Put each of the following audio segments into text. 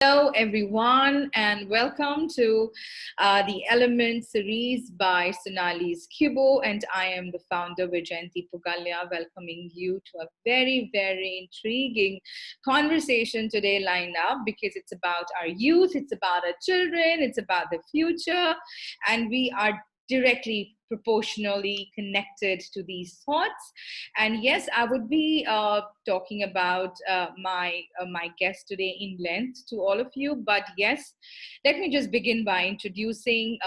Hello, everyone, and welcome to the Element series by Sonalis Cubo. And I am the founder, Vayjayanti Pugalia, welcoming you to a very, very intriguing conversation today lined up because it's about our youth, it's about our children, it's about the future, and we are directly proportionally connected to these thoughts. And yes, I would be talking about my guest today in length to all of you. But yes, let me just begin by introducing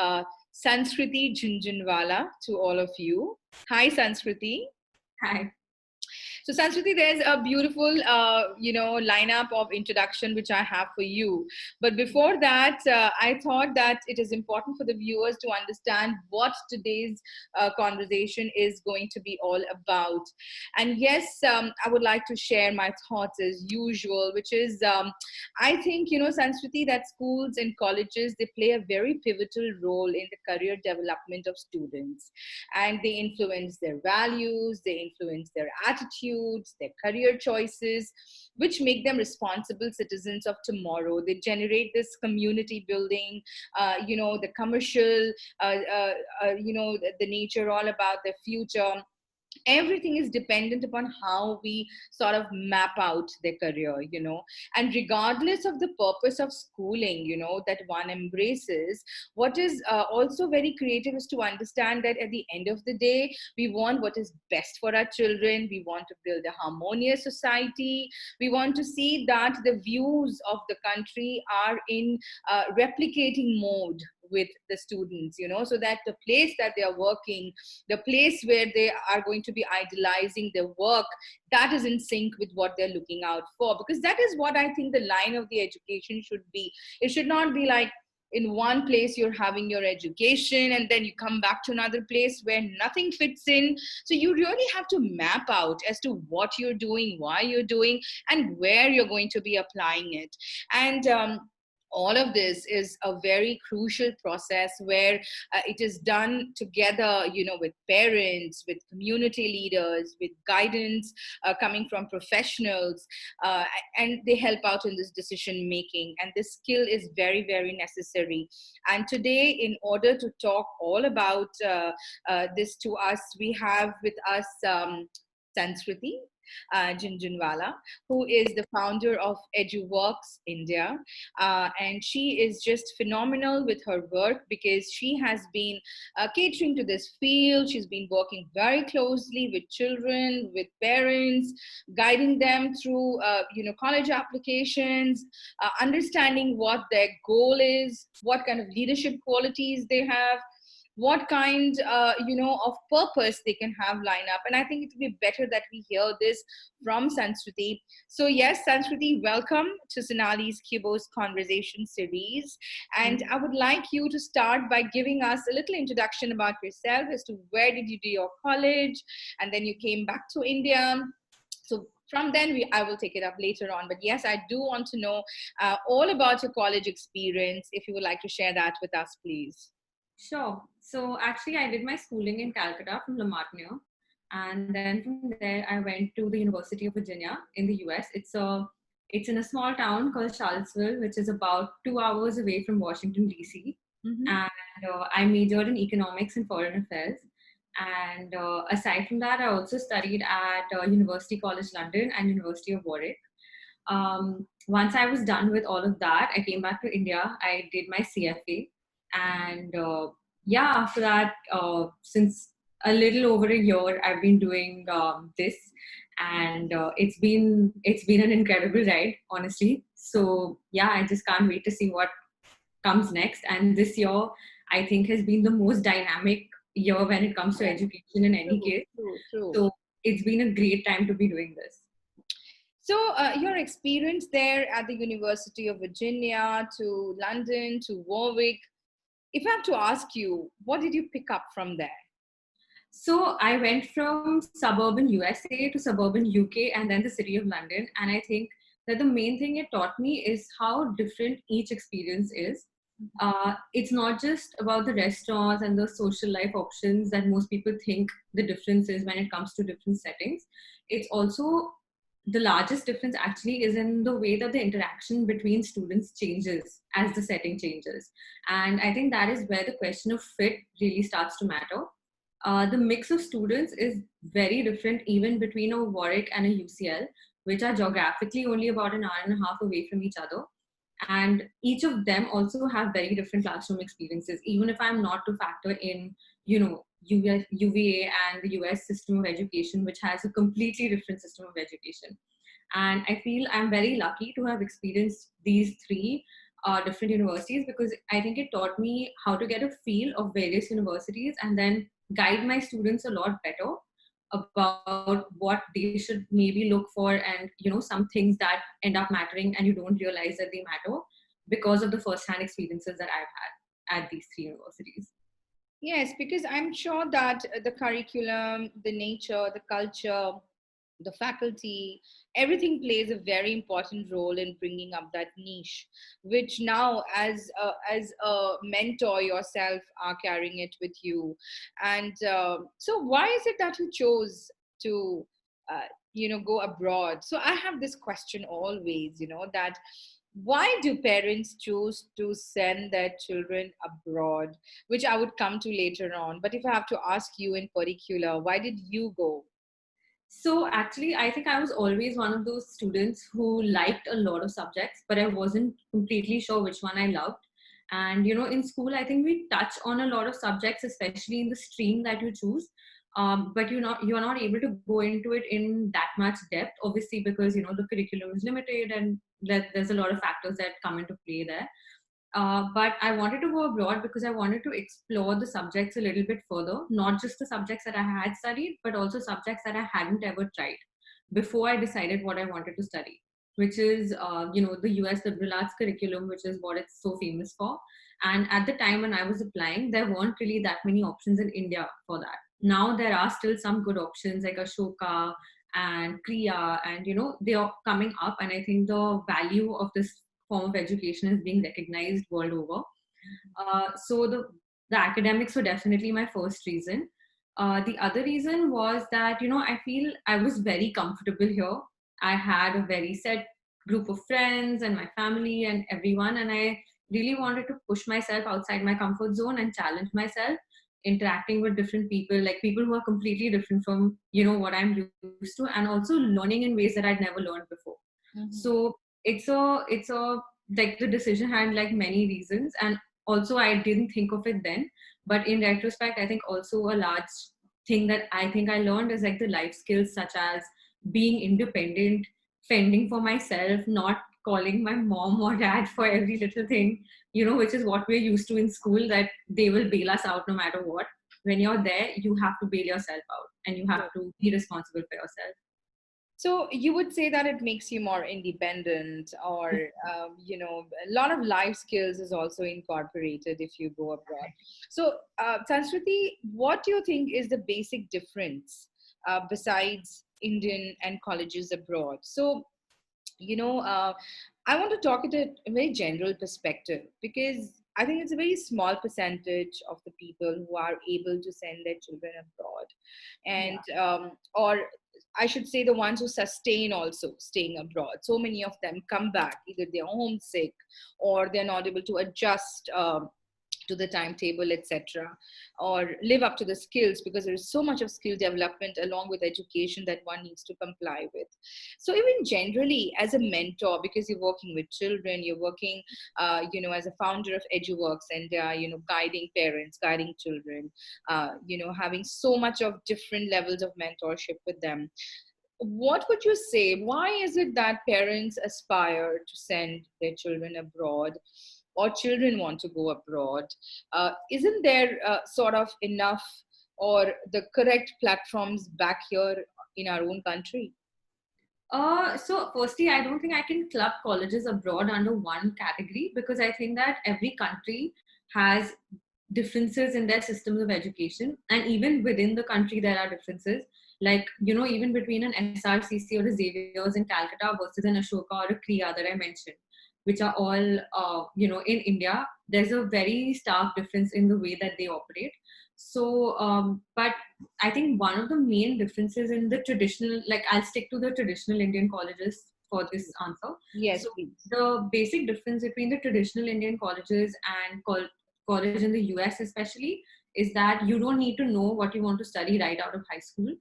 Sanskriti Jhunjhunwala to all of you. Hi, Sanskriti. Hi. So, Sanskriti, there's a beautiful, lineup of introduction which I have for you. But before that, I thought that it is important for the viewers to understand what today's conversation is going to be all about. And yes, I would like to share my thoughts as usual, which is I think, Sanskriti, that schools and colleges, they play a very pivotal role in the career development of students, and they influence their values, they influence their attitudes, their career choices, which make them responsible citizens of tomorrow. They generate this community building, the commercial, the nature all about the future. Everything is dependent upon how we sort of map out their career, and regardless of the purpose of schooling, that one embraces, what is also very creative is to understand that at the end of the day, we want what is best for our children. We want to build a harmonious society. We want to see that the views of the country are in replicating mode with the students, so that the place that they are working, the place where they are going to be idealizing their work, that is in sync with what they're looking out for. Because that is what I think the line of the education should be. It should not be like in one place you're having your education and then you come back to another place where nothing fits in. So you really have to map out as to what you're doing, why you're doing, and where you're going to be applying it. And all of this is a very crucial process where it is done together, with parents, with community leaders, with guidance coming from professionals, and they help out in this decision making. And this skill is very, very necessary. And today, in order to talk all about this to us, we have with us Sanskriti Jhunjhunwala, who is the founder of Eduworks India. And she is just phenomenal with her work because she has been catering to this field. She's been working very closely with children, with parents, guiding them through, college applications, understanding what their goal is, what kind of leadership qualities they have, what kind of purpose they can have line up. And I think it would be better that we hear this from Sanskriti. So yes, Sanskriti, welcome to Sonalis Cubo's conversation series. And I would like you to start by giving us a little introduction about yourself as to where did you do your college, and then you came back to India. So from then I will take it up later on. But yes, I do want to know all about your college experience. If you would like to share that with us, please. Sure. So actually, I did my schooling in Calcutta from La Martiniere, and then from there I went to the University of Virginia in the US. It's in a small town called Charlottesville, which is about 2 hours away from Washington DC. Mm-hmm. And I majored in economics and foreign affairs. And aside from that, I also studied at University College London and University of Warwick. Once I was done with all of that, I came back to India. I did my CFA. And after that, since a little over a year, I've been doing this, and it's been an incredible ride, honestly. So yeah, I just can't wait to see what comes next. And this year, I think, has been the most dynamic year when it comes to education in any case. True. So it's been a great time to be doing this. So your experience there at the University of Virginia to London to Warwick, if I have to ask you, what did you pick up from there? So I went from suburban USA to suburban UK and then the city of London. And I think that the main thing it taught me is how different each experience is. It's not just about the restaurants and the social life options that most people think the difference is when it comes to different settings. It's also the largest difference actually is in the way that the interaction between students changes as the setting changes. And I think that is where the question of fit really starts to matter. The mix of students is very different even between a Warwick and a UCL, which are geographically only about an hour and a half away from each other. And each of them also have very different classroom experiences, even if I'm not to factor in, UVA and the US system of education, which has a completely different system of education. And I feel I'm very lucky to have experienced these three different universities, because I think it taught me how to get a feel of various universities and then guide my students a lot better about what they should maybe look for, and some things that end up mattering and you don't realize that they matter because of the first-hand experiences that I've had at these three universities. Yes, because I'm sure that the curriculum, the nature, the culture, the faculty, everything plays a very important role in bringing up that niche, which now, as a mentor yourself, are carrying it with you. And so, why is it that you chose to, go abroad? So I have this question always, that why do parents choose to send their children abroad, which I would come to later on. But if I have to ask you in particular, why did you go? So actually, I think I was always one of those students who liked a lot of subjects, but I wasn't completely sure which one I loved. And in school, I think we touch on a lot of subjects, especially in the stream that you choose. But you're not able to go into it in that much depth, obviously, because the curriculum is limited, and there's a lot of factors that come into play there. But I wanted to go abroad because I wanted to explore the subjects a little bit further, not just the subjects that I had studied, but also subjects that I hadn't ever tried before I decided what I wanted to study, which is, the US liberal arts curriculum, which is what it's so famous for. And at the time when I was applying, there weren't really that many options in India for that. Now there are still some good options like Ashoka and Kriya, and they are coming up. And I think the value of this form of education is being recognized world over. So the academics were definitely my first reason. The other reason was that I feel I was very comfortable here. I had a very set group of friends and my family and everyone, and I really wanted to push myself outside my comfort zone and challenge myself, interacting with different people, like people who are completely different from what I'm used to, and also learning in ways that I'd never learned before. Mhm. So it's a like the decision had like many reasons, and also I didn't think of it then, but in retrospect I think also a large thing that I think I learned is like the life skills, such as being independent, fending for myself, not calling my mom or dad for every little thing, which is what we're used to in school, that they will bail us out no matter what. When you're there, you have to bail yourself out and you have to be responsible for yourself. So you would say that it makes you more independent, or a lot of life skills is also incorporated if you go abroad. So, Sanskriti, what do you think is the basic difference besides Indian and colleges abroad? So, I want to talk at a very general perspective, because I think it's a very small percentage of the people who are able to send their children abroad, and Yeah. or I should say the ones who sustain also staying abroad. So many of them come back, either they're homesick or they're not able to adjust. To the timetable, etc., or live up to the skills, because there is so much of skill development along with education that one needs to comply with. So even generally, as a mentor, because you're working with children, you're working as a founder of Eduworks, and guiding parents, guiding children, having so much of different levels of mentorship with them, what would you say? Why is it that parents aspire to send their children abroad, or children want to go abroad? Isn't there sort of enough or the correct platforms back here in our own country? So firstly, I don't think I can club colleges abroad under one category, because I think that every country has differences in their systems of education, and even within the country there are differences. Like even between an SRCC or a Xavier's in Calcutta versus an Ashoka or a Kriya that I mentioned, which are all in India, there's a very stark difference in the way that they operate. So, but I think one of the main differences in the traditional, like I'll stick to the traditional Indian colleges for this answer. Yes, So please. the basic difference between the traditional Indian colleges and college in the US especially is that you don't need to know what you want to study right out of high school.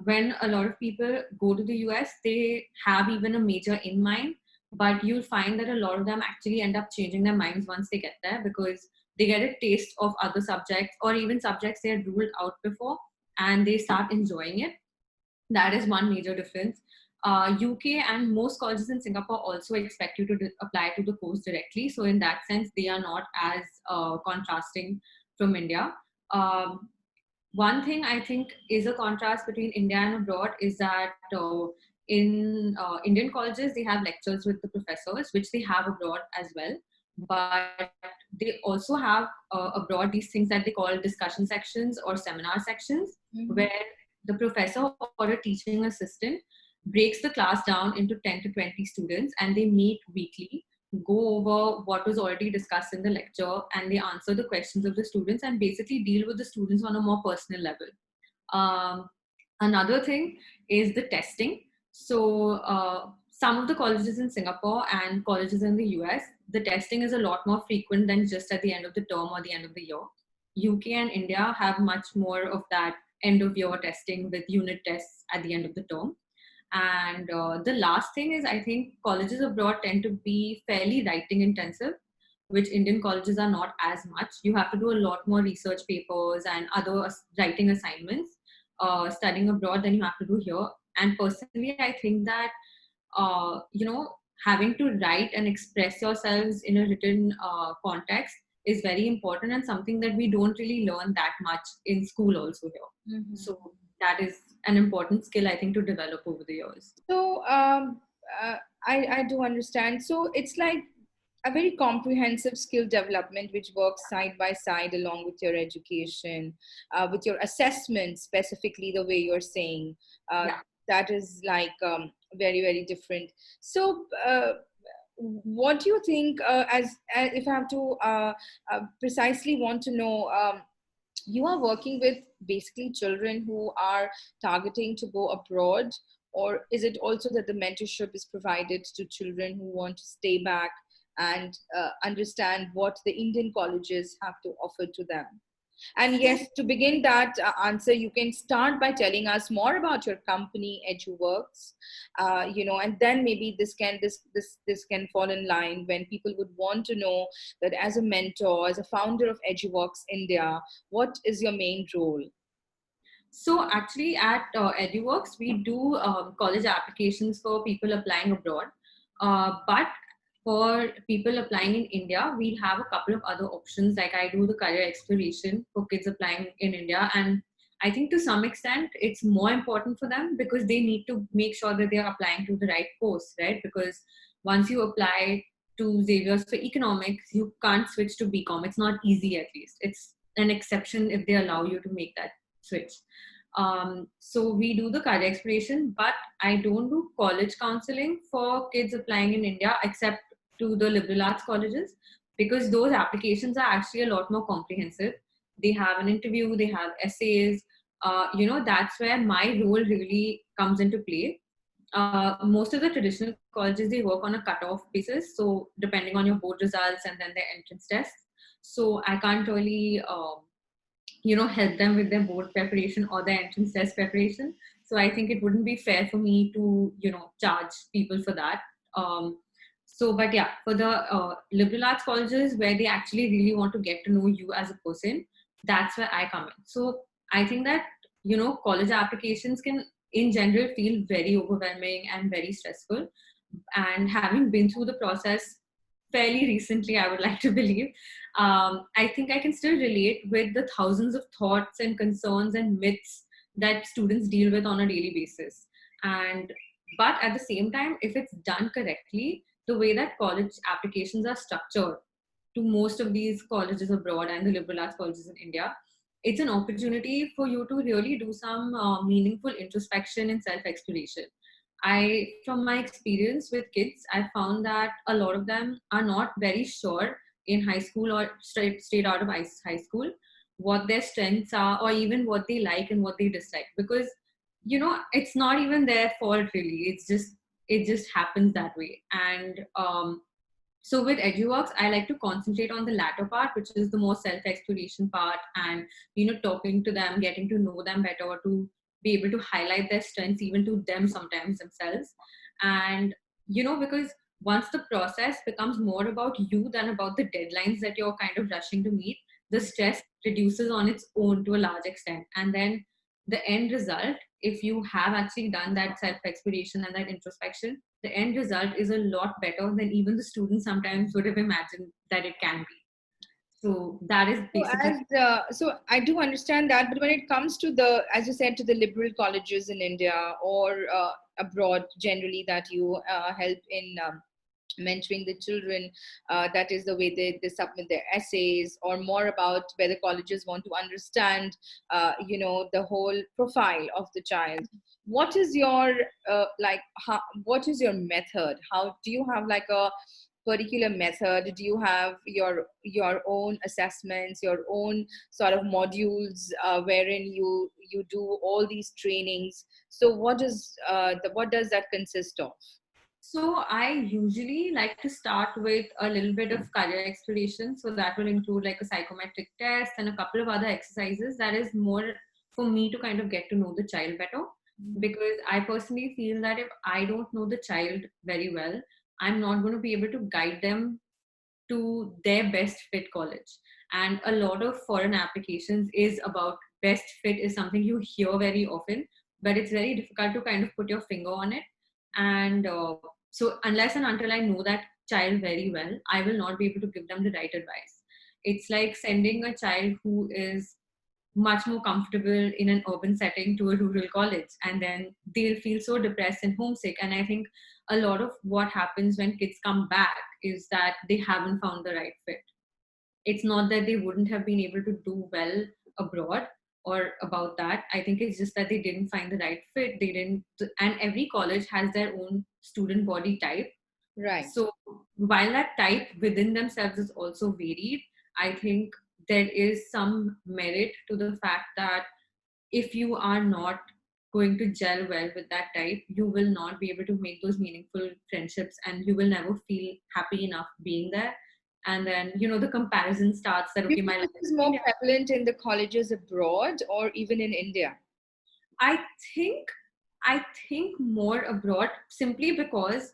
When a lot of people go to the US, they have even a major in mind, but you'll find that a lot of them actually end up changing their minds once they get there, because they get a taste of other subjects or even subjects they had ruled out before, and they start enjoying it. That is one major difference. UK and most colleges in Singapore also expect you to apply to the course directly. So in that sense, they are not as contrasting from India. Um, One thing I think is a contrast between India and abroad is that in Indian colleges, they have lectures with the professors, which they have abroad as well. But they also have abroad these things that they call discussion sections or seminar sections, Mm-hmm. where the professor or a teaching assistant breaks the class down into 10 to 20 students, and they meet weekly, go over what was already discussed in the lecture, and they answer the questions of the students and basically deal with the students on a more personal level. Um, Another thing is the testing. So, some of the colleges in Singapore and colleges in the US, the testing is a lot more frequent than just at the end of the term or the end of the year. UK and India have much more of that end of year testing with unit tests at the end of the term. And the last thing is, I think colleges abroad tend to be fairly writing intensive, which Indian colleges are not as much. You have to do a lot more research papers and other writing assignments studying abroad than you have to do here. And personally, I think that having to write and express yourselves in a written context is very important, and something that we don't really learn that much in school also here. Mm-hmm. So that is an important skill, I think, to develop over the years. So I do understand. So it's like a very comprehensive skill development which works side by side along with your education, with your assessment, specifically the way you're saying. Uh, Yeah. that is like very, very different. So, what do you think, as if I have to precisely want to know? You are working with basically children who are targeting to go abroad, or is it also that the mentorship is provided to children who want to stay back and understand what the Indian colleges have to offer to them? And So yes, to begin that answer, you can start by telling us more about your company, Eduworks, and then maybe this can fall in line when people would want to know that as a mentor, as a founder of Eduworks India, what is your main role? So actually at Eduworks, we do college applications for people applying abroad. But for people applying in India, we have a couple of other options. Like I do the career exploration for kids applying in India. And I think to some extent, it's more important for them because they need to make sure that they are applying to the right course, right? Because once you apply to Xavier's for economics, you can't switch to BCom. It's not easy, at least. It's an exception if they allow you to make that switch. So we do the career exploration, but I don't do college counseling for kids applying in India except to the liberal arts colleges, because those applications are actually a lot more comprehensive. They have an interview, they have essays. That's where my role really comes into play. Most of the traditional colleges, they work on a cutoff basis, so depending on your board results and then their entrance tests. So I can't really help them with their board preparation or their entrance test preparation. So I think it wouldn't be fair for me to charge people for that. But yeah, for the liberal arts colleges where they actually really want to get to know you as a person, that's where I come in. So I think that college applications can in general feel very overwhelming and very stressful, and having been through the process fairly recently, I would like to believe, I think I can still relate with the thousands of thoughts and concerns and myths that students deal with on a daily basis. And but at the same time, if it's done correctly, the way that college applications are structured to most of these colleges abroad and the liberal arts colleges in India, it's an opportunity for you to really do some meaningful introspection and self exploration. From my experience with kids, I found that a lot of them are not very sure in high school or straight out of high school what their strengths are, or even what they like and what they dislike, because it's not even their fault really. It just happens that way. And so with Eduworks, I like to concentrate on the latter part, which is the more self-exploration part, and talking to them, getting to know them better, to be able to highlight their strengths even to them sometimes themselves. And because once the process becomes more about you than about the deadlines that you're kind of rushing to meet, the stress reduces on its own to a large extent. And then the end result, if you have actually done that self-exploration and that introspection, the end result is a lot better than even the students sometimes would have imagined that it can be. So that is So basically. so I do understand that, but when it comes to the, as you said, to the liberal colleges in India or abroad generally that you help in mentoring the children, that is the way they submit their essays, or more about where the colleges want to understand, the whole profile of the child. What is your what is your method? How do you have like a particular method? Do you have your own assessments, your own sort of modules wherein you do all these trainings? So what does that consist of? So I usually like to start with a little bit of career exploration. So that will include like a psychometric test and a couple of other exercises. That is more for me to kind of get to know the child better. Because I personally feel that if I don't know the child very well, I'm not going to be able to guide them to their best fit college. And a lot of foreign applications is about best fit, is something you hear very often, but it's very difficult to kind of put your finger on it. And so unless and until I know that child very well, I will not be able to give them the right advice. It's like sending a child who is much more comfortable in an urban setting to a rural college, and then they'll feel so depressed and homesick. And I think a lot of what happens when kids come back is that they haven't found the right fit. It's not that they wouldn't have been able to do well abroad or about that. I think it's just that they didn't find the right fit. They didn't. And every college has their own student body type. Right. So while that type within themselves is also varied, I think there is some merit to the fact that if you are not going to gel well with that type, you will not be able to make those meaningful friendships, and you will never feel happy enough being there. And then, the comparison starts that, Do you okay, my think life this is in more India. prevalent in the colleges abroad or even in India? I think, I think more abroad, simply because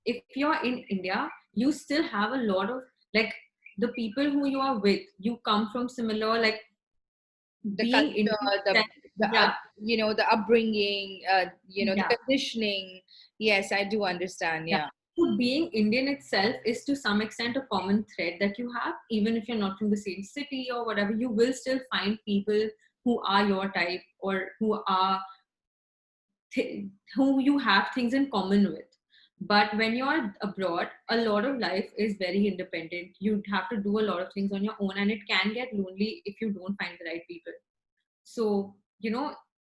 if you're in India, you still have a lot of, like, the people who you are with, you come from similar, like, The being culture, Indian the itself. the Yeah, the upbringing, the yeah. conditioning. Yes, I do understand. Yeah. Yeah. So being Indian itself is to some extent a common thread that you have. Even if you're not from the same city or whatever, you will still find people who are your type, or who you have things in common with. But when you're abroad, a lot of life is very independent. You have to do a lot of things on your own, and it can get lonely if you don't find the right people. So,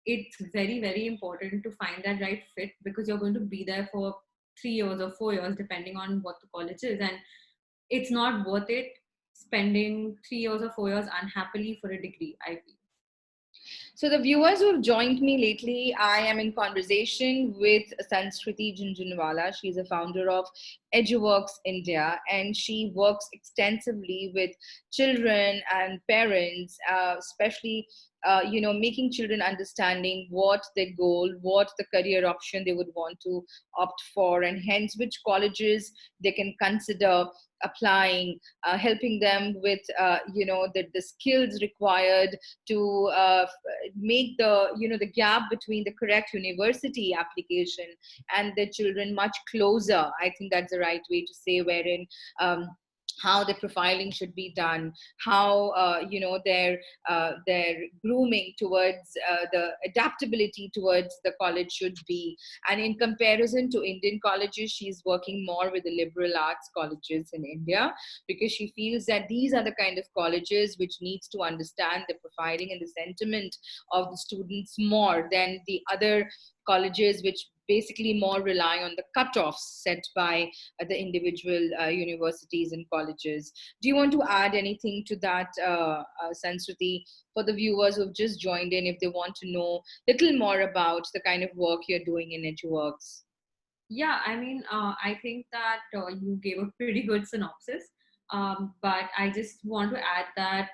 it's very, very important to find that right fit, because you're going to be there for 3 years or 4 years, depending on what the college is. And it's not worth it spending 3 years or 4 years unhappily for a degree, I feel. So the viewers who have joined me lately, I am in conversation with Sanskriti Jhunjhunwala. She's a founder of Eduworks India, and she works extensively with children and parents, especially making children understanding what their goal, what the career option they would want to opt for, and hence which colleges they can consider applying, helping them with the skills required to make the gap between the correct university application and the children much closer. I think that's the right way to say, wherein how the profiling should be done, how their grooming towards the adaptability towards the college should be. And in comparison to Indian colleges, she's working more with the liberal arts colleges in India, because she feels that these are the kind of colleges which needs to understand the profiling and the sentiment of the students more than the other colleges which basically more rely on the cutoffs set by the individual universities and colleges. Do you want to add anything to that, Sanskriti, for the viewers who've just joined in, if they want to know a little more about the kind of work you're doing in Eduworks? Yeah, I mean, I think that you gave a pretty good synopsis. But I just want to add that,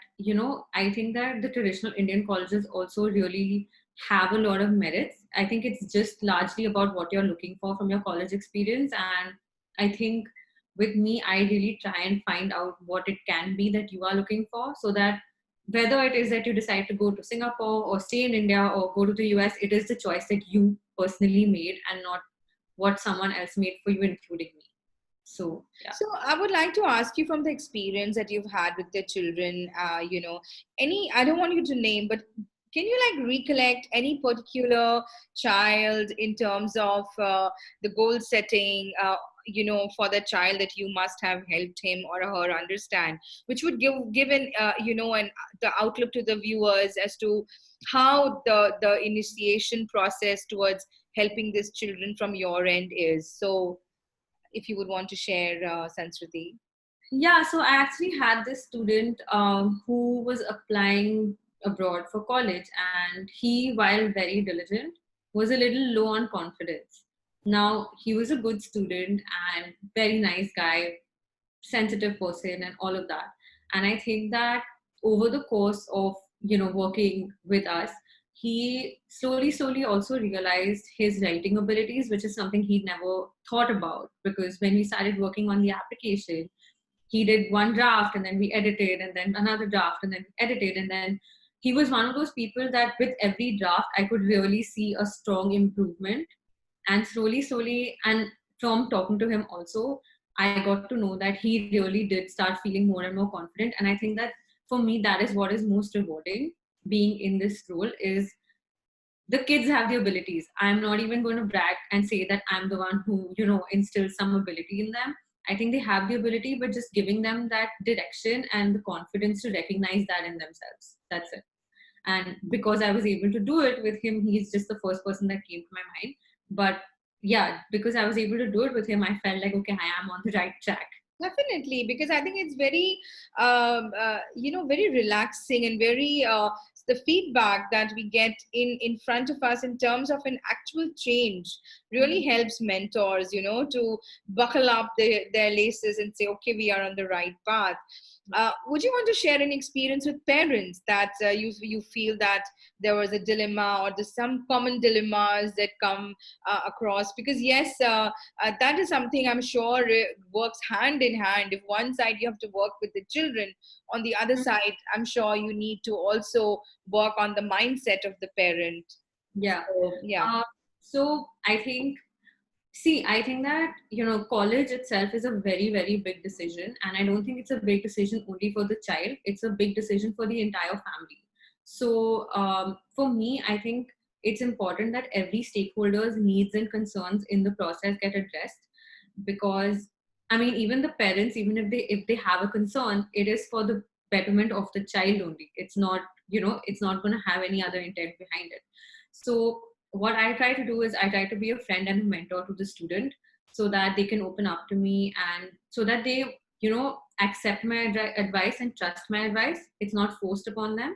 I think that the traditional Indian colleges also really have a lot of merits. I think it's just largely about what you're looking for from your college experience. And I think with me, I really try and find out what it can be that you are looking for, so that whether it is that you decide to go to Singapore or stay in India or go to the US, it is the choice that you personally made and not what someone else made for you, including me. So, yeah. So I would like to ask you, from the experience that you've had with the children, any, I don't want you to name, but can you like recollect any particular child in terms of the goal setting, for the child that you must have helped him or her understand, which would give an, and the outlook to the viewers as to how the initiation process towards helping these children from your end is. So if you would want to share, Sanskriti. Yeah, so I actually had this student who was applying abroad for college, and he, while very diligent, was a little low on confidence. Now, he was a good student and very nice guy, sensitive person, and all of that. And I think that over the course of working with us, he slowly also realized his writing abilities, which is something he'd never thought about, because when we started working on the application, he did one draft and then we edited, and then another draft and then edited, and then he was one of those people that with every draft I could really see a strong improvement. And slowly, and from talking to him also, I got to know that he really did start feeling more and more confident. And I think that for me, that is what is most rewarding being in this role, is the kids have the abilities. I'm not even going to brag and say that I'm the one who instills some ability in them. I think they have the ability, but just giving them that direction and the confidence to recognize that in themselves, that's it. And because I was able to do it with him, he's just the first person that came to my mind. But yeah, because I was able to do it with him, I felt like, okay, I am on the right track. Definitely, because I think it's very, very relaxing, and very the feedback that we get in front of us in terms of an actual change really helps mentors, to buckle up their laces and say, okay, we are on the right path. Would you want to share an experience with parents that you feel that there was a dilemma, or there's some common dilemmas that come across? Because yes, that is something I'm sure works hand in hand. If one side you have to work with the children, on the other side, I'm sure you need to also work on the mindset of the parent. Yeah. So, yeah. So I think that, college itself is a very, very big decision. And I don't think it's a big decision only for the child, it's a big decision for the entire family. So for me, I think it's important that every stakeholder's needs and concerns in the process get addressed. Because, I mean, even the parents, even if they have a concern, it is for the betterment of the child only. It's not, it's not going to have any other intent behind it. So what I try to do is I try to be a friend and a mentor to the student, so that they can open up to me, and so that they, accept my advice and trust my advice. It's not forced upon them.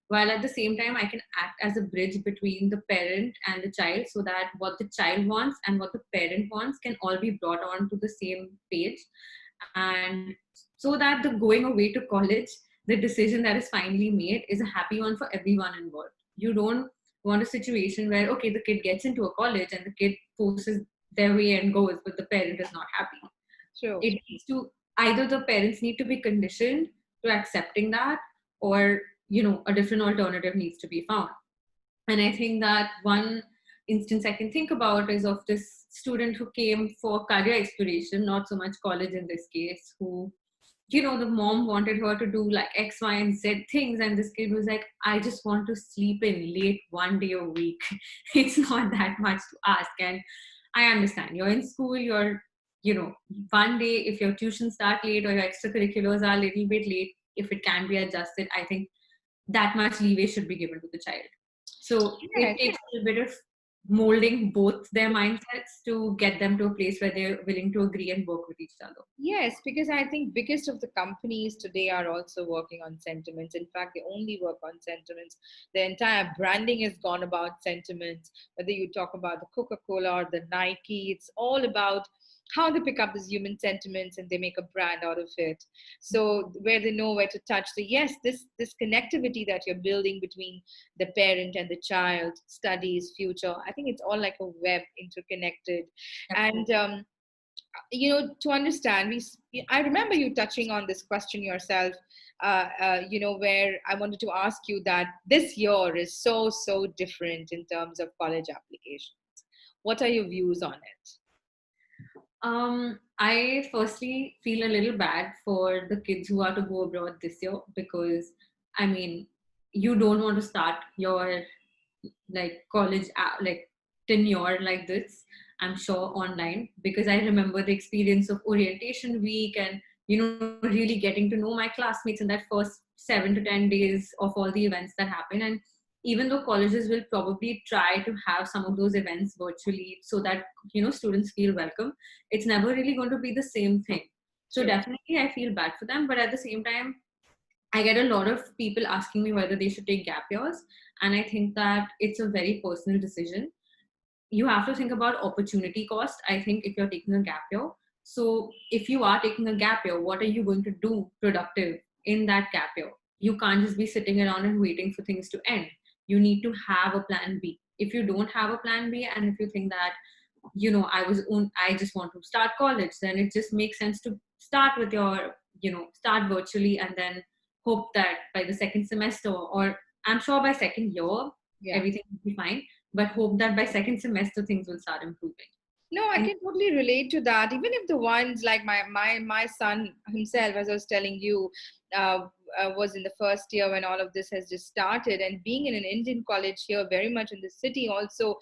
While at the same time, I can act as a bridge between the parent and the child, so that what the child wants and what the parent wants can all be brought on to the same page. And so that the going away to college, the decision that is finally made, is a happy one for everyone involved. You don't want a situation where, okay, the kid gets into a college and the kid forces their way and goes, but the parent is not happy. True. It needs to, either the parents need to be conditioned to accepting that, or a different alternative needs to be found. And I think that one instance I can think about is of this student who came for career exploration, not so much college in this case, who, the mom wanted her to do like X, Y, and Z things. And this kid was like, I just want to sleep in late one day a week. It's not that much to ask. And I understand, you're in school, you're, one day, if your tuition start late or your extracurriculars are a little bit late, if it can be adjusted, I think that much leeway should be given to the child. So Yeah. it takes a little bit of molding both their mindsets to get them to a place where they're willing to agree and work with each other. Yes, because I think biggest of the companies today are also working on sentiments. In fact, they only work on sentiments. The entire branding has gone about sentiments. Whether you talk about the Coca-Cola or the Nike, it's all about how they pick up these human sentiments and they make a brand out of it. So where they know where to touch. So yes, this connectivity that you're building between the parent and the child, studies, future. I think it's all like a web interconnected. And to understand, I remember you touching on this question yourself, where I wanted to ask you that this year is so different in terms of college applications. What are your views on it? I firstly feel a little bad for the kids who are to go abroad this year, because I mean, you don't want to start your like college like tenure like this, I'm sure, online, because I remember the experience of orientation week and really getting to know my classmates in that first 7 to 10 days of all the events that happen. And even though colleges will probably try to have some of those events virtually so that students feel welcome, it's never really going to be the same thing. So True. definitely I feel bad for them, but at the same time I get a lot of people asking me whether they should take gap years. And I think that it's a very personal decision. You have to think about opportunity cost, I think, if you're taking a gap year. So if you are taking a gap year, what are you going to do productive in that gap year? You can't just be sitting around and waiting for things to end. You need to have a plan B. If you don't have a plan B, and if you think that I just want to start college, then it just makes sense to start with your start virtually, and then hope that by the second semester, or I'm sure by second year, Yeah. everything will be fine, but hope that by second semester things will start improving. No, I And can totally relate to that. Even if the ones like my son himself, as I was telling you, was in the first year when all of this has just started, and being in an Indian college here, very much in the city, also,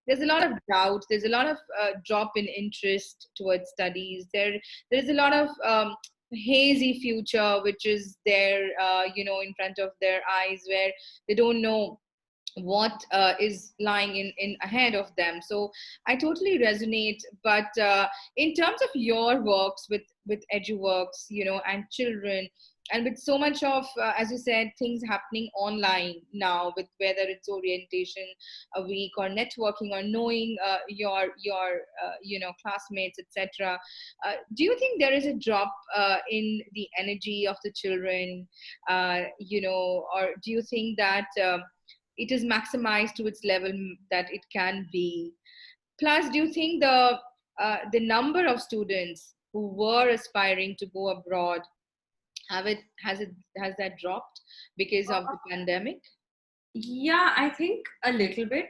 there's a lot of doubt. There's a lot of drop in interest towards studies. There's a lot of hazy future, which is there, in front of their eyes, where they don't know what is lying in ahead of them. So I totally resonate. But in terms of your works with eduworks, and children, and with so much of as you said, things happening online now, with whether it's orientation a week or networking or knowing your classmates, etc. Do you think there is a drop in the energy of the children, or do you think that it is maximized to its level that it can be? Plus, do you think the number of students who were aspiring to go abroad has that dropped because of the pandemic? yeah, I think a little bit.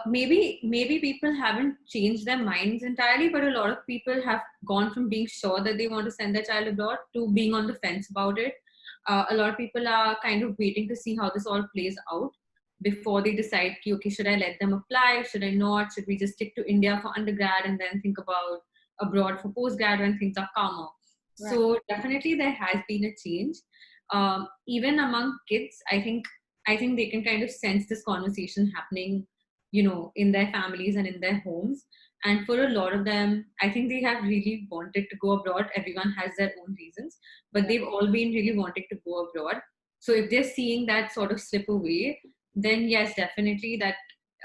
Maybe people haven't changed their minds entirely, but a lot of people have gone from being sure that they want to send their child abroad to being on the fence about it. A lot of people are kind of waiting to see how this all plays out before they decide, okay, should I let them apply? Should I not? Should we just stick to India for undergrad and then think about abroad for postgrad when things are calmer? Right. So definitely there has been a change. Even among kids, I think they can kind of sense this conversation happening, in their families and in their homes. And for a lot of them, I think they have really wanted to go abroad. Everyone has their own reasons, but Right. they've all been really wanting to go abroad. So if they're seeing that sort of slip away, then yes, definitely that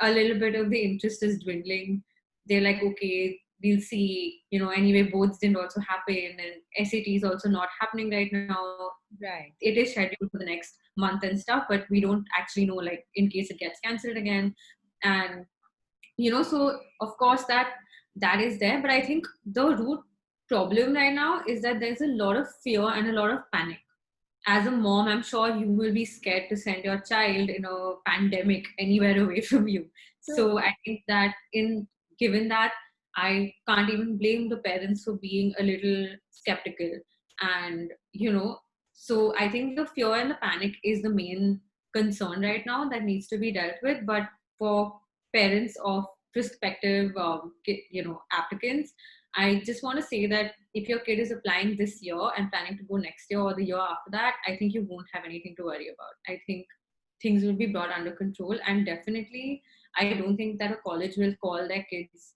a little bit of the interest is dwindling. They're like, okay, we'll see. Anyway, boards didn't also happen, and SAT is also not happening right now. Right. It is scheduled for the next month and stuff, but we don't actually know, like, in case it gets cancelled again. And so of course that is there, but I think the root problem right now is that there's a lot of fear and a lot of panic. As a mom, I'm sure you will be scared to send your child in a pandemic anywhere away from you. True. So I think that given that, I can't even blame the parents for being a little skeptical. And so I think the fear and the panic is the main concern right now that needs to be dealt with. But for parents of prospective applicants, I just want to say that if your kid is applying this year and planning to go next year or the year after that, I think you won't have anything to worry about. I think things will be brought under control. And definitely, I don't think that a college will call their kids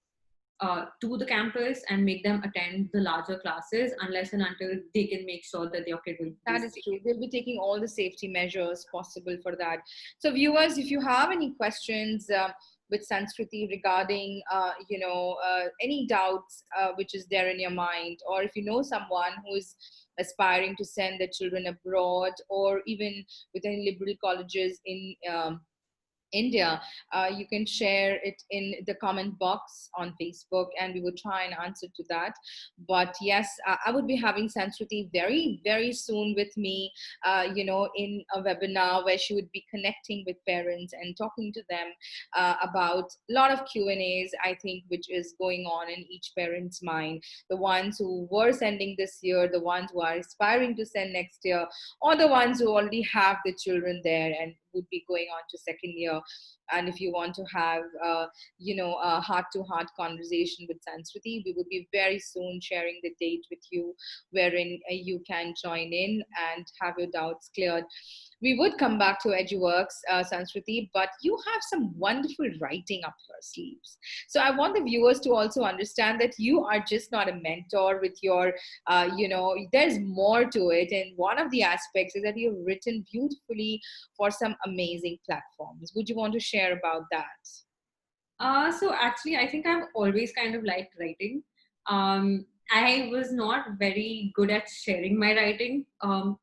to the campus and make them attend the larger classes unless and until they can make sure that your kid will be That is safe. true. They'll be taking all the safety measures possible for that. So, viewers, if you have any questions with Sanskriti regarding, any doubts which is there in your mind, or if you know someone who is aspiring to send their children abroad, or even with any liberal colleges in India, you can share it in the comment box on Facebook, and we will try and answer to that. But yes, I would be having Sanskriti very, very soon with me, in a webinar where she would be connecting with parents and talking to them about a lot of Q&As, I think, which is going on in each parent's mind. The ones who were sending this year, the ones who are aspiring to send next year, or the ones who already have the children there and would be going on to second year. And if you want to have a heart to heart conversation with Sanskriti, we will be very soon sharing the date with you wherein you can join in and have your doubts cleared. We would come back to Eduworks, Sanskriti, but you have some wonderful writing up your sleeves. So I want the viewers to also understand that you are just not a mentor with your, there's more to it. And one of the aspects is that you've written beautifully for some amazing platforms. Would you want to share about that? So actually, I think I've always kind of liked writing. I was not very good at sharing my writing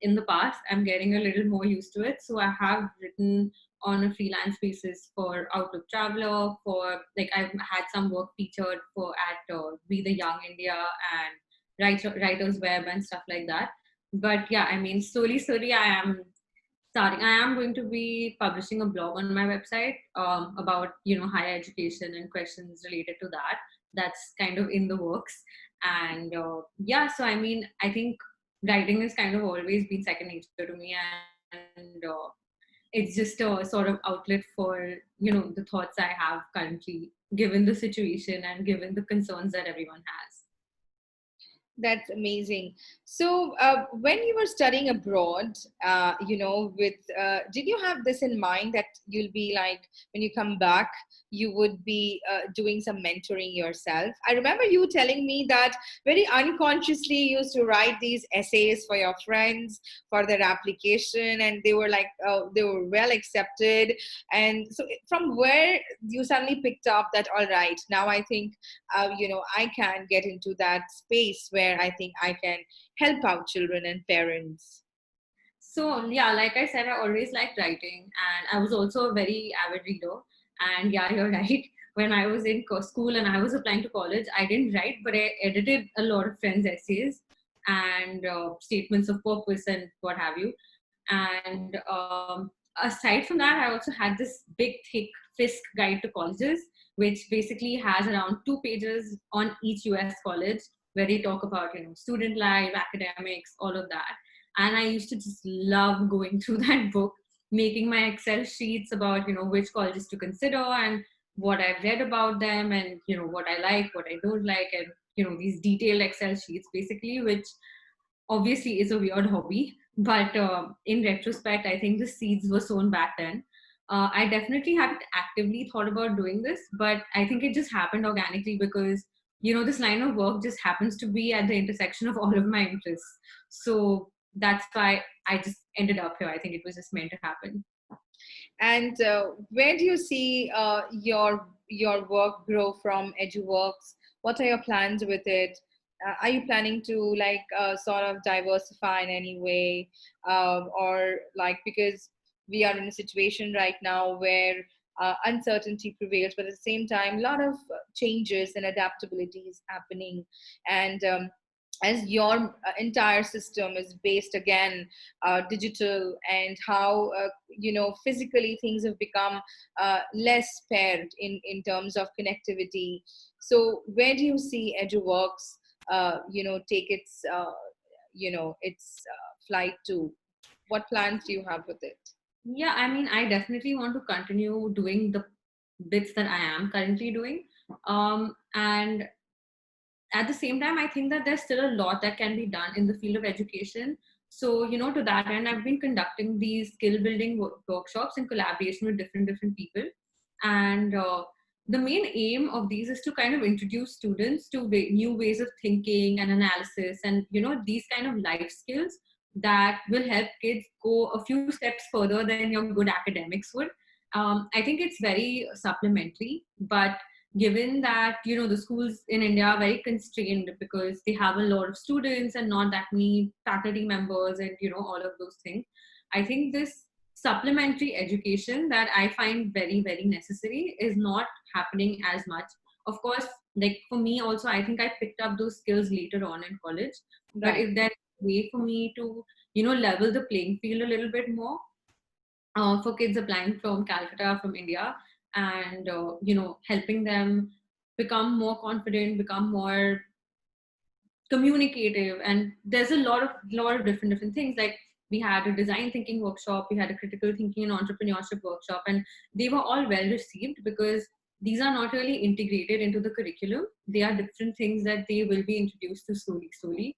in the past. I'm getting a little more used to it. So I have written on a freelance basis for Outlook Traveler. For like, I've had some work featured for at Be the Young India and Writers Web and stuff like that. But yeah, I mean, slowly, I am going to be publishing a blog on my website about higher education and questions related to that. That's kind of in the works. And yeah, so I mean, I think writing has kind of always been second nature to me, and it's just a sort of outlet for the thoughts I have currently, given the situation and given the concerns that everyone has. That's amazing. So, when you were studying abroad, did you have this in mind that you'll be like, when you come back, you would be doing some mentoring yourself? I remember you telling me that very unconsciously you used to write these essays for your friends for their application, and they were like, they were well accepted. And so, from where you suddenly picked up that, all right, now I think I can get into that space where I think I can help out children and parents. So yeah, like I said, I always liked writing, and I was also a very avid reader. And yeah, you're right. When I was in school and I was applying to college, I didn't write, but I edited a lot of friends' essays and statements of purpose and what have you. And aside from that, I also had this big, thick FISC guide to colleges, which basically has around 2 pages on each US college, where they talk about student life, academics, all of that. And I used to just love going through that book, making my Excel sheets about which colleges to consider and what I've read about them, and what I like, what I don't like, and these detailed Excel sheets basically, which obviously is a weird hobby, but in retrospect, I think the seeds were sown back then. I definitely hadn't actively thought about doing this, but I think it just happened organically because this line of work just happens to be at the intersection of all of my interests. So that's why I just ended up here. I think it was just meant to happen. And where do you see your work grow from Eduworks? What are your plans with it? Are you planning to like sort of diversify in any way, or like, because we are in a situation right now where uncertainty prevails, but at the same time, a lot of changes and adaptability is happening, and as your entire system is based again digital, and how physically things have become less paired in terms of connectivity. So where do you see Eduworks take its flight to? What plans do you have with it? Yeah, I mean, I definitely want to continue doing the bits that I am currently doing. And at the same time, I think that there's still a lot that can be done in the field of education. So to that end, I've been conducting these skill building workshops in collaboration with different people. And the main aim of these is to kind of introduce students to new ways of thinking and analysis, and these kind of life skills that will help kids go a few steps further than your good academics would. I think it's very supplementary, but given that the schools in India are very constrained because they have a lot of students and not that many faculty members and all of those things, I think this supplementary education that I find very, very necessary is not happening as much. Of course, like for me also, I think I picked up those skills later on in college. But Right. if there's a way for me to, level the playing field a little bit more for kids applying from Calcutta, from India, and, helping them become more confident, become more communicative, and there's a lot of different things. Like we had a design thinking workshop, we had a critical thinking and entrepreneurship workshop, and they were all well received because these are not really integrated into the curriculum. They are different things that they will be introduced to slowly.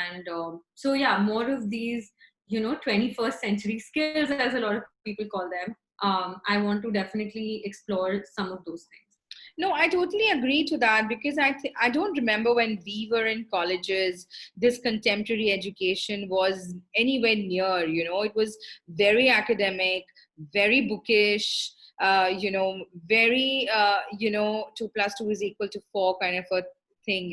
And so yeah, more of these 21st century skills, as a lot of people call them. I want to definitely explore some of those things. No, I totally agree to that, because I don't remember when we were in colleges, this contemporary education was anywhere near. It was very academic, very bookish. Very 2 plus 2 is equal to 4 kind of a thing.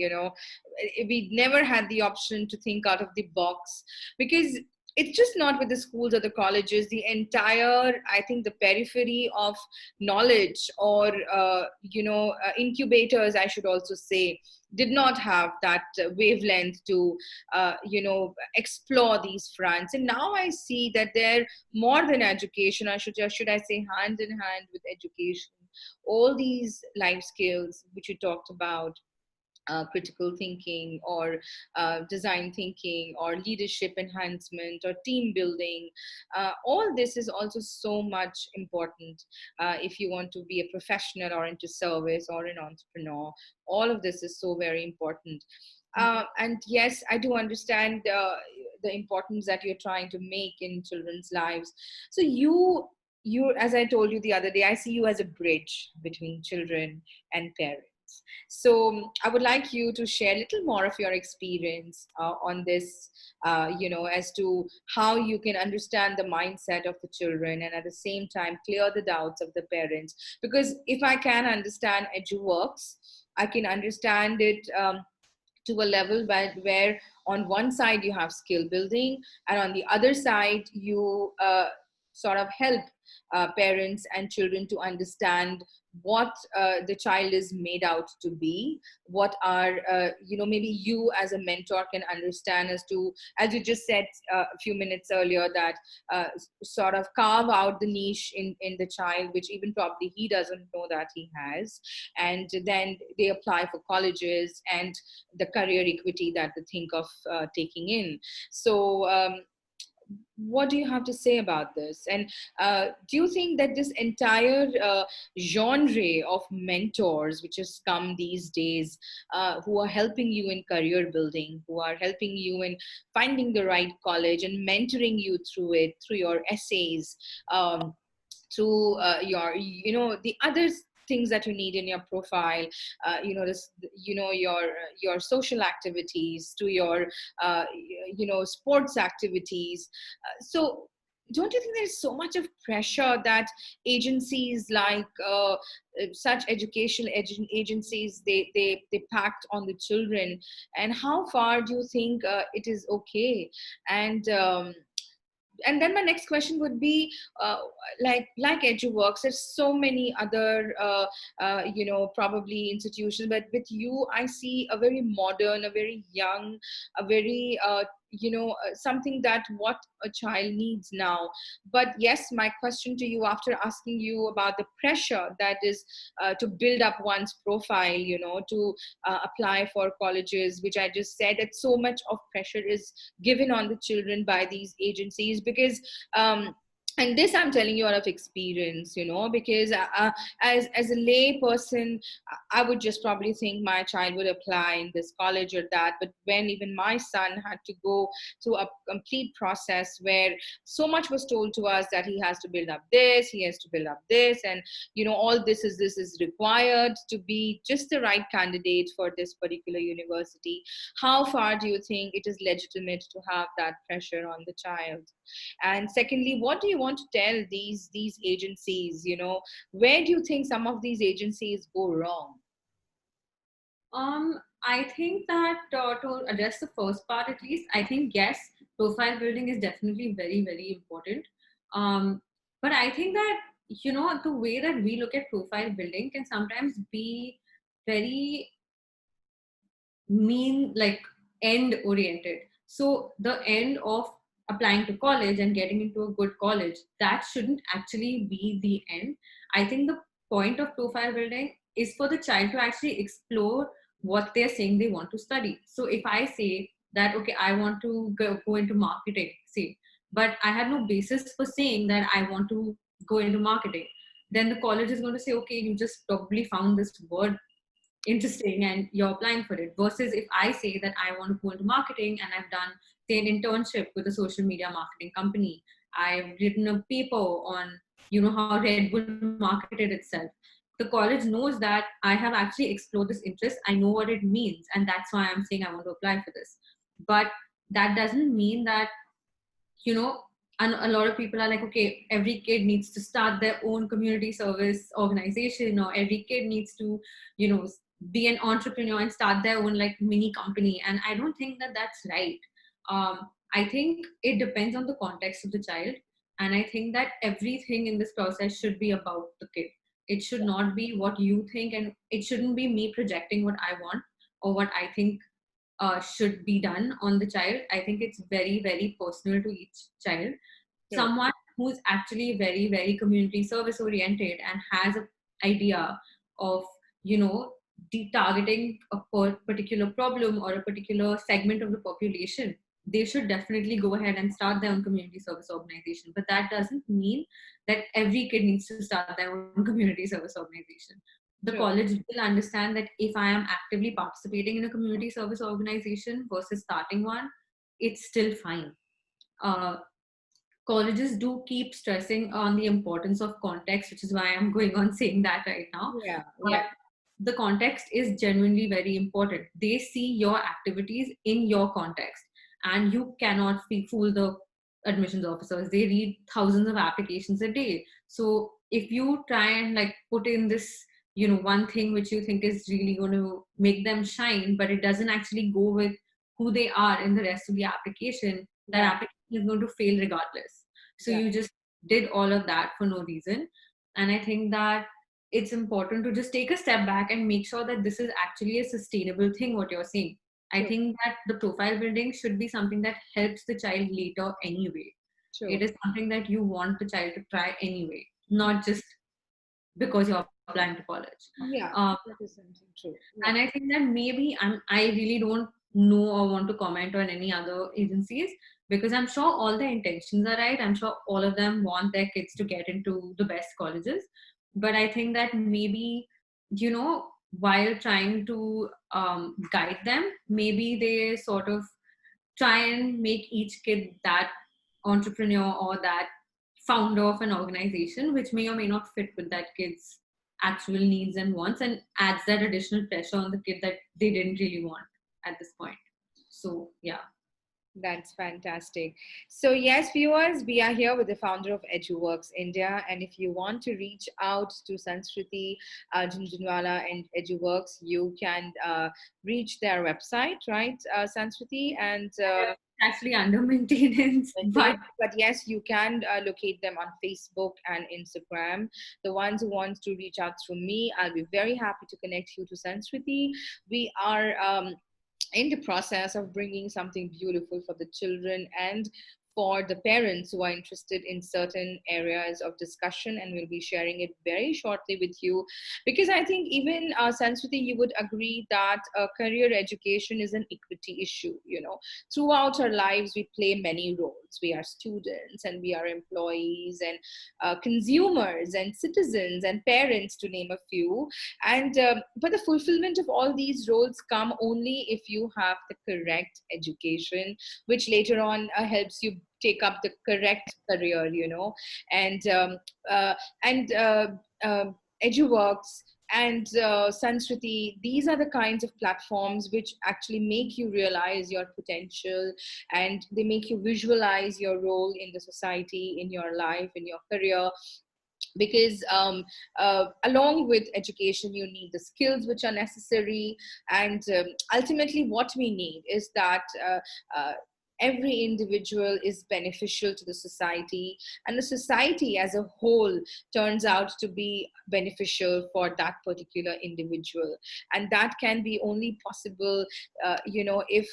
We never had the option to think out of the box, because it's just not with the schools or the colleges. The entire, I think, the periphery of knowledge, or incubators, I should also say, did not have that wavelength to explore these fronts. And now I see that they're more than education, or should I say, hand in hand with education, all these life skills which you talked about, critical thinking, or design thinking, or leadership enhancement, or team building. All this is also so much important if you want to be a professional, or into service, or an entrepreneur. All of this is so very important. And yes, I do understand the importance that you're trying to make in children's lives. So you, as I told you the other day, I see you as a bridge between children and parents. So I would like you to share a little more of your experience on this, as to how you can understand the mindset of the children, and at the same time clear the doubts of the parents. Because if I can understand EduWorks, I can understand it to a level where on one side you have skill building, and on the other side you sort of help parents and children to understand what the child is made out to be, what are maybe you as a mentor can understand as to, as you just said a few minutes earlier, that sort of carve out the niche in the child, which even probably he doesn't know that he has, and then they apply for colleges and the career equity that they think of taking in. So what do you have to say about this? And do you think that this entire genre of mentors which has come these days, who are helping you in career building, who are helping you in finding the right college and mentoring you through it, through your essays, through your the other things that you need in your profile, your social activities, to your sports activities, so don't you think there's so much of pressure that agencies like such educational agencies, they packed on the children? And how far do you think it is okay? And then my next question would be, like EduWorks, there's so many other probably institutions, but with you I see a very modern, a very young, a very something that what a child needs now. But yes, my question to you, after asking you about the pressure that is to build up one's profile, to apply for colleges, which I just said, that so much of pressure is given on the children by these agencies, because And this I'm telling you out of experience, because as a lay person, I would just probably think my child would apply in this college or that. But when even my son had to go through a complete process where so much was told to us that he has to build up this, he has to build up this, and all this is required to be just the right candidate for this particular university. How far do you think it is legitimate to have that pressure on the child? And secondly, what do you want to tell these agencies? Where do you think some of these agencies go wrong? I think that to address the first part at least, I think yes, profile building is definitely very, very important. But I think that, the way that we look at profile building can sometimes be very like end oriented. So the end of applying to college and getting into a good college, that shouldn't actually be the end. I think the point of profile building is for the child to actually explore what they're saying they want to study. So if I say that, okay, I want to go into marketing, say, but I have no basis for saying that I want to go into marketing, then the college is going to say, okay, you just probably found this word interesting and you're applying for it, versus if I say that I want to go into marketing and I've done, say, an internship with a social media marketing company, I've written a paper on how Red Bull marketed itself. The college knows that I have actually explored this interest, I know what it means, and that's why I'm saying I want to apply for this. But that doesn't mean that, you know and a lot of people are like, okay, every kid needs to start their own community service organization, or every kid needs to you know be an entrepreneur and start their own like mini company. And I don't think that that's right. I think it depends on the context of the child, and I think that everything in this process should be about the kid. It should not be what you think, and it shouldn't be me projecting what I want or what I think should be done on the child. I think it's very, very personal to each child. True. Someone who's actually very, very community service oriented and has an idea of, targeting a particular problem or a particular segment of the population, they should definitely go ahead and start their own community service organization. But that doesn't mean that every kid needs to start their own community service organization. The True. college will understand that if I am actively participating in a community service organization versus starting one, it's still fine. Uh, Colleges do keep stressing on the importance of context, which is why I'm going on saying that right now. Yeah, But yeah. the context is genuinely very important. They see your activities in your context, and you cannot fool the admissions officers. They read thousands of applications a day. So if you try and like put in this, one thing which you think is really going to make them shine, but it doesn't actually go with who they are in the rest of the application, that Yeah, application is going to fail regardless. So yeah. you just did all of that for no reason. And I think that it's important to just take a step back and make sure that this is actually a sustainable thing, what you're saying. I True. think that the profile building should be something that helps the child later anyway. It True. is something that you want the child to try anyway, not just because you're applying to college. Yeah, Um, that is something true. and Yeah. I think that maybe I really don't know or want to comment on any other agencies, because I'm sure all their intentions are right. I'm sure all of them want their kids to get into the best colleges. But I think that maybe, while trying to guide them, maybe they sort of try and make each kid that entrepreneur or that founder of an organization, which may or may not fit with that kid's actual needs and wants, and adds that additional pressure on the kid that they didn't really want at this point. So, yeah. That's fantastic. So, yes, viewers, we are here with the founder of Eduworks India. And if you want to reach out to Sanskriti Jhunjhunwala and Eduworks, you can reach their website, right, Sanskriti? And Actually under maintenance, but but yes, you can locate them on Facebook and Instagram. The ones who want to reach out through me, I'll be very happy to connect you to Sanskriti. We are in the process of bringing something beautiful for the children and for the parents who are interested in certain areas of discussion, and we'll be sharing it very shortly with you, because I think even Sanskriti, you would agree that career education is an equity issue. Throughout our lives we play many roles. parents, we are students, and we are employees, and consumers, and citizens, and parents, to name a few. And but the fulfillment of all these roles come only if you have the correct education, which later on helps you take up the correct career, and uh, and Eduworks and Sanskriti, these are the kinds of platforms which actually make you realize your potential, and they make you visualize your role in the society, in your life, in your career. Because along with education, you need the skills which are necessary. And ultimately, what we need is that every individual is beneficial to the society, and the society as a whole turns out to be beneficial for that particular individual. And that can be only possible if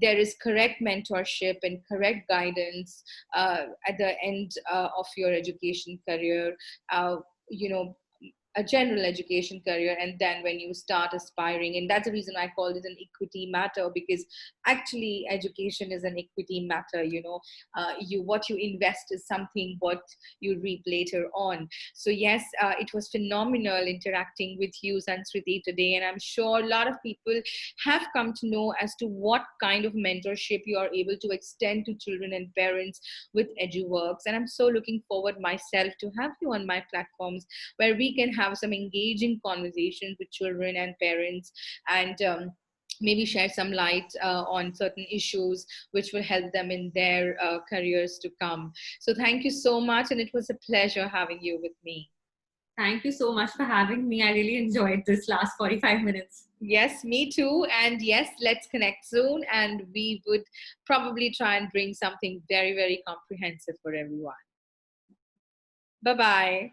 there is correct mentorship and correct guidance at the end of your education career, uh, you know a general education career. And then when you start aspiring, and that's the reason I called it an equity matter, because actually education is an equity matter. You what you invest is something what you reap later on. So yes, it was phenomenal interacting with you, Sanskriti, today, and I'm sure a lot of people have come to know as to what kind of mentorship you are able to extend to children and parents with Eduworks. And I'm so looking forward myself to have you on my platforms, where we can have some engaging conversations with children and parents, and maybe share some light on certain issues which will help them in their careers to come. So thank you so much, and it was a pleasure having you with me. Thank you so much for having me. I really enjoyed this last 45 minutes. Yes, me too. And yes, let's connect soon, and we would probably try and bring something very, very comprehensive for everyone. Bye bye.